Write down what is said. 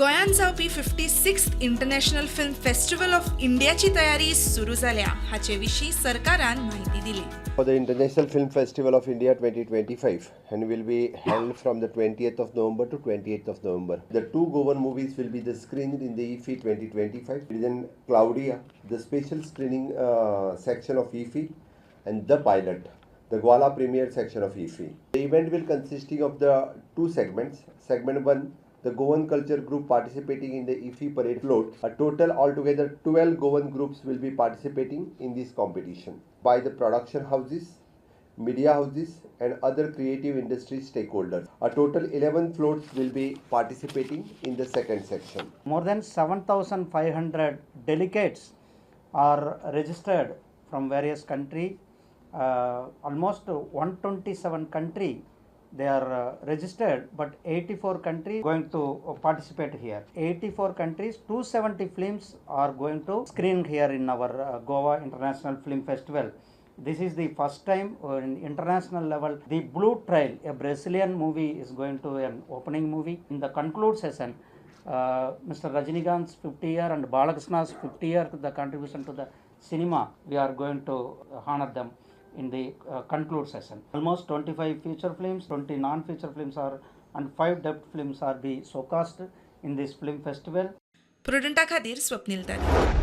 गोंयांत जावपी 56th international film festival of इंडियाची तयारी सुरू जाल्या हाचे विशीं सरकारान म्हायती दिली. For the International Film Festival of India 2025 and will be held from the 20th of November to 28th of November. The two Goan movies will be screened in the IFFI 2025. Then Claudia, the special screening section of IFFI, and The Pilot, the gala premiere section of IFFI. The event will consisting of the two segments. Segment 1, the Goan culture group participating in the IFFI Parade float. A total altogether 12 Goan groups will be participating in this competition by the production houses, media houses and other creative industry stakeholders. A total 11 floats will be participating in the second section. More than 7,500 delegates are registered from various countries. Almost 127 countries they are registered, but 84 countries going to participate here. 84 countries, 270 films are going to screen here in our Goa International Film Festival. This is the first time in international level. The Blue Trail, a Brazilian movie, is going to an opening movie. In the conclude session, Mr. Rajinikanth's 50 year and Balakrishna's 50 year the contribution to the cinema, we are going to honor them in the conclude session. Almost 25 feature films, 20 non-feature films are and 5 depth films are be showcased in this film festival. प्रुडंटा खातीर स्वप्नील तारी.